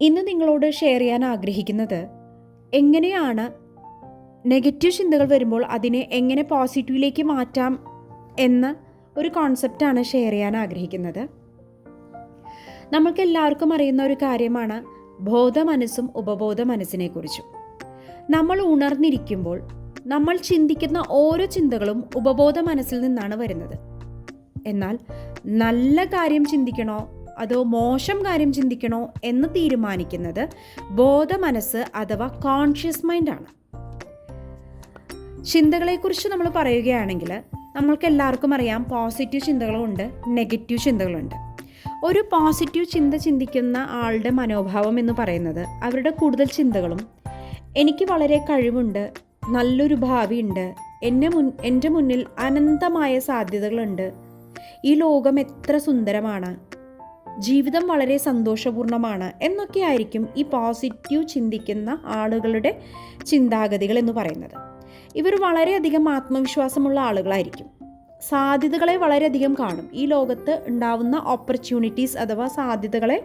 ഇന്ന് നിങ്ങളോട് ഷെയർ ചെയ്യാൻ ആഗ്രഹിക്കുന്നത് എങ്ങനെയാണ് നെഗറ്റീവ് ചിന്തകൾ വരുമ്പോൾ അതിനെ എങ്ങനെ പോസിറ്റീവിലേക്ക് മാറ്റാം എന്ന ഒരു കോൺസെപ്റ്റാണ് ഷെയർ ചെയ്യാൻ ആഗ്രഹിക്കുന്നത്. നമ്മൾക്ക് എല്ലാവർക്കും അറിയുന്ന ഒരു കാര്യമാണ് ബോധ മനസ്സും ഉപബോധ മനസ്സിനെ കുറിച്ചും. നമ്മൾ ഉണർന്നിരിക്കുമ്പോൾ നമ്മൾ ചിന്തിക്കുന്ന ഓരോ ചിന്തകളും ഉപബോധ മനസ്സിൽ നിന്നാണ് വരുന്നത്. എന്നാൽ നല്ല കാര്യം ചിന്തിക്കണോ അതോ മോശം കാര്യം ചിന്തിക്കണോ എന്ന് തീരുമാനിക്കുന്നത് ബോധ മനസ്സ് അഥവാ കോൺഷ്യസ് മൈൻഡാണ്. ചിന്തകളെക്കുറിച്ച് നമ്മൾ പറയുകയാണെങ്കിൽ നമ്മൾക്ക് എല്ലാവർക്കും അറിയാം, പോസിറ്റീവ് ചിന്തകളുണ്ട്, നെഗറ്റീവ് ചിന്തകളുണ്ട്. ഒരു പോസിറ്റീവ് ചിന്ത ചിന്തിക്കുന്ന ആളുടെ മനോഭാവം എന്ന് പറയുന്നത് അവരുടെ കൂടുതൽ ചിന്തകളും എനിക്ക് വളരെ കഴിവുണ്ട്, നല്ലൊരു ഭാവിയുണ്ട്, എൻ്റെ മുന്നിൽ അനന്തമായ സാധ്യതകളുണ്ട്, ഈ ലോകം എത്ര സുന്ദരമാണ്, ജീവിതം വളരെ സന്തോഷപൂർണ്ണമാണ് എന്നൊക്കെ ആയിരിക്കും ഈ പോസിറ്റീവ് ചിന്തിക്കുന്ന ആളുകളുടെ ചിന്താഗതികൾ എന്ന് പറയുന്നത്. ഇവർ വളരെയധികം ആത്മവിശ്വാസമുള്ള ആളുകളായിരിക്കും. സാധ്യതകളെ വളരെയധികം കാണും. ഈ ലോകത്ത് ഉണ്ടാവുന്ന ഓപ്പർച്യൂണിറ്റീസ് അഥവാ സാധ്യതകളെ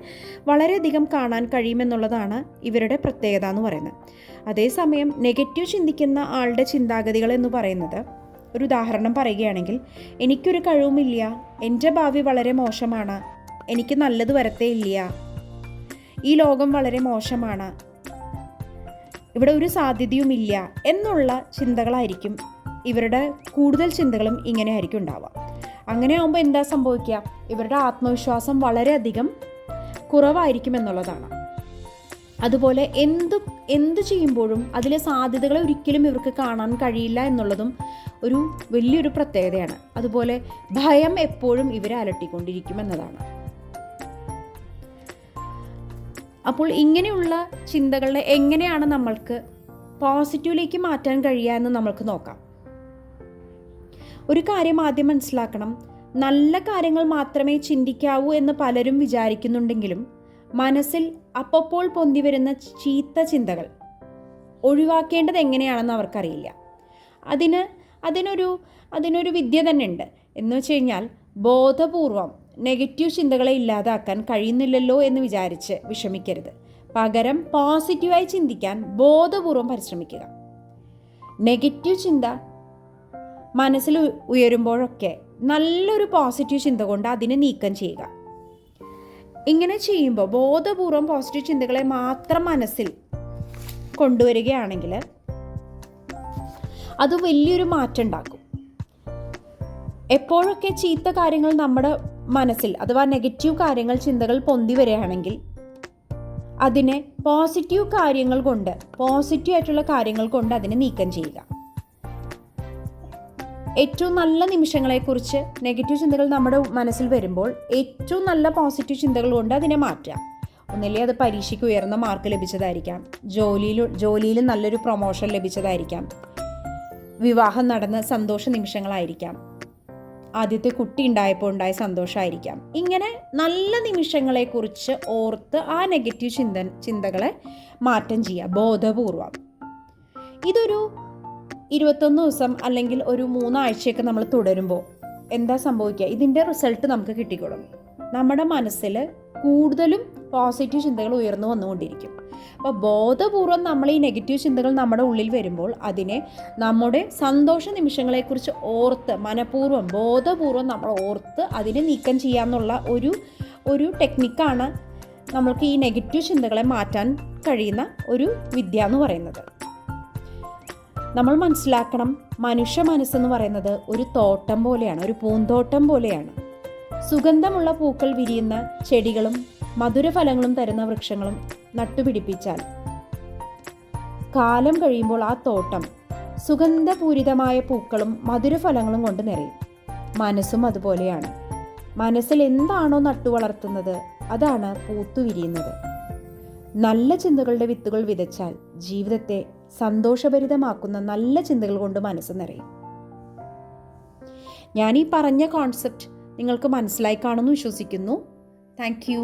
വളരെയധികം കാണാൻ കഴിയുമെന്നുള്ളതാണ് ഇവരുടെ പ്രത്യേകത എന്ന് പറയുന്നത്. അതേസമയം നെഗറ്റീവ് ചിന്തിക്കുന്ന ആളുടെ ചിന്താഗതികൾ എന്ന് പറയുന്നത്, ഒരു ഉദാഹരണം പറയുകയാണെങ്കിൽ, എനിക്കൊരു കഴിവുമില്ല, എൻ്റെ ഭാവി വളരെ മോശമാണ്, എനിക്ക് നല്ലത് വരത്തേ ഇല്ല, ഈ ലോകം വളരെ മോശമാണ്, ഇവിടെ ഒരു സാധ്യതയുമില്ല എന്നുള്ള ചിന്തകളായിരിക്കും ഇവരുടെ കൂടുതൽ ചിന്തകളും ഇങ്ങനെ ആയിരിക്കും ഉണ്ടാവുക. അങ്ങനെ ആകുമ്പോൾ എന്താ സംഭവിക്കുക? ഇവരുടെ ആത്മവിശ്വാസം വളരെയധികം കുറവായിരിക്കും എന്നുള്ളതാണ്. അതുപോലെ എന്ത് ചെയ്യുമ്പോഴും അതിലെ സാധ്യതകളെ ഒരിക്കലും ഇവർക്ക് കാണാൻ കഴിയില്ല എന്നുള്ളതും ഒരു വലിയൊരു പ്രത്യേകതയാണ്. അതുപോലെ ഭയം എപ്പോഴും ഇവരെ അലട്ടിക്കൊണ്ടിരിക്കും എന്നതാണ്. അപ്പോൾ ഇങ്ങനെയുള്ള ചിന്തകളെ എങ്ങനെയാണ് നമ്മൾക്ക് പോസിറ്റീവിലേക്ക് മാറ്റാൻ കഴിയുക എന്ന് നമ്മൾക്ക് നോക്കാം. ഒരു കാര്യം ആദ്യം മനസ്സിലാക്കണം, നല്ല കാര്യങ്ങൾ മാത്രമേ ചിന്തിക്കാവൂ എന്ന് പലരും വിചാരിക്കുന്നുണ്ടെങ്കിലും മനസ്സിൽ അപ്പോൾ പൊന്തി വരുന്ന ചീത്ത ചിന്തകൾ ഒഴിവാക്കേണ്ടത് എങ്ങനെയാണെന്ന് അവർക്കറിയില്ല. അതിനൊരു വിദ്യ തന്നെ ഉണ്ട്. എന്ന് വെച്ച് കഴിഞ്ഞാൽ, ബോധപൂർവം നെഗറ്റീവ് ചിന്തകളെ ഇല്ലാതാക്കാൻ കഴിയുന്നില്ലല്ലോ എന്ന് വിചാരിച്ച് വിഷമിക്കരുത്. പകരം പോസിറ്റീവായി ചിന്തിക്കാൻ ബോധപൂർവം പരിശ്രമിക്കുക. നെഗറ്റീവ് ചിന്ത മനസ്സിൽ ഉയരുമ്പോഴൊക്കെ നല്ലൊരു പോസിറ്റീവ് ചിന്ത കൊണ്ട് അതിനെ നീക്കം ചെയ്യുക. ഇങ്ങനെ ചെയ്യുമ്പോൾ ബോധപൂർവം പോസിറ്റീവ് ചിന്തകളെ മാത്രം മനസ്സിൽ കൊണ്ടുവരികയാണെങ്കിൽ അത് വലിയൊരു മാറ്റം ഉണ്ടാക്കും. എപ്പോഴൊക്കെ ചീത്ത കാര്യങ്ങൾ നമ്മുടെ മനസ്സിൽ അഥവാ നെഗറ്റീവ് കാര്യങ്ങൾ, ചിന്തകൾ പൊന്തി വരികയാണെങ്കിൽ അതിനെ പോസിറ്റീവ് ആയിട്ടുള്ള കാര്യങ്ങൾ കൊണ്ട് അതിനെ നീക്കം ചെയ്യുക. ഏറ്റവും നല്ല നിമിഷങ്ങളെക്കുറിച്ച് നെഗറ്റീവ് ചിന്തകൾ നമ്മുടെ മനസ്സിൽ വരുമ്പോൾ ഏറ്റവും നല്ല പോസിറ്റീവ് ചിന്തകൾ കൊണ്ട് അതിനെ മാറ്റുക. ഒന്നില്ലേ അത് പരീക്ഷയ്ക്ക് ഉയർന്ന മാർക്ക് ലഭിച്ചതായിരിക്കാം, ജോലിയിൽ നല്ലൊരു പ്രൊമോഷൻ ലഭിച്ചതായിരിക്കാം, വിവാഹം നടന്ന സന്തോഷ നിമിഷങ്ങളായിരിക്കാം, ആദ്യത്തെ കുട്ടി ഉണ്ടായപ്പോൾ ഉണ്ടായ സന്തോഷമായിരിക്കാം. ഇങ്ങനെ നല്ല നിമിഷങ്ങളെക്കുറിച്ച് ഓർത്ത് ആ നെഗറ്റീവ് ചിന്തകളെ മാറ്റം ചെയ്യുക ബോധപൂർവം. ഇതൊരു 21 ദിവസം അല്ലെങ്കിൽ ഒരു 3 ആഴ്ചയൊക്കെ നമ്മൾ തുടരുമ്പോൾ എന്താ സംഭവിക്കുക? ഇതിൻ്റെ റിസൾട്ട് നമുക്ക് കിട്ടിക്കൊള്ളും. നമ്മുടെ മനസ്സിൽ കൂടുതലും പോസിറ്റീവ് ചിന്തകൾ ഉയർന്നു വന്നുകൊണ്ടിരിക്കും. അപ്പോൾ ബോധപൂർവം നമ്മൾ ഈ നെഗറ്റീവ് ചിന്തകൾ നമ്മുടെ ഉള്ളിൽ വരുമ്പോൾ അതിനെ നമ്മുടെ സന്തോഷ നിമിഷങ്ങളെക്കുറിച്ച് ഓർത്ത് മനഃപൂർവ്വം ബോധപൂർവം നമ്മൾ ഓർത്ത് അതിനെ നീക്കം ചെയ്യാമെന്നുള്ള ഒരു ടെക്നിക്കാണ് നമ്മൾക്ക് ഈ നെഗറ്റീവ് ചിന്തകളെ മാറ്റാൻ കഴിയുന്ന ഒരു വിദ്യ എന്ന് പറയുന്നത്. നമ്മൾ മനസ്സിലാക്കണം, മനുഷ്യ മനസ്സെന്ന് പറയുന്നത് ഒരു തോട്ടം പോലെയാണ്, ഒരു പൂന്തോട്ടം പോലെയാണ്. സുഗന്ധമുള്ള പൂക്കൾ വിരിയുന്ന ചെടികളും മധുരഫലങ്ങളും തരുന്ന വൃക്ഷങ്ങളും നട്ടുപിടിപ്പിച്ചാൽ കാലം കഴിയുമ്പോൾ ആ തോട്ടം സുഗന്ധപൂരിതമായ പൂക്കളും മധുരഫലങ്ങളും കൊണ്ട് നിറയും. മനസ്സും അതുപോലെയാണ്. മനസ്സിൽ എന്താണോ നട്ടുവളർത്തുന്നത് അതാണ് പൂത്തുവിരിയുന്നത്. നല്ല ചിന്തകളുടെ വിത്തുകൾ വിതച്ചാൽ ജീവിതത്തെ സന്തോഷഭരിതമാക്കുന്ന നല്ല ചിന്തകൾ കൊണ്ട് മനസ്സ് നിറയും. ഞാൻ ഈ പറഞ്ഞ കോൺസെപ്റ്റ് നിങ്ങൾക്ക് മനസ്സിലായി കാണുമെന്ന് വിശ്വസിക്കുന്നു. Thank you.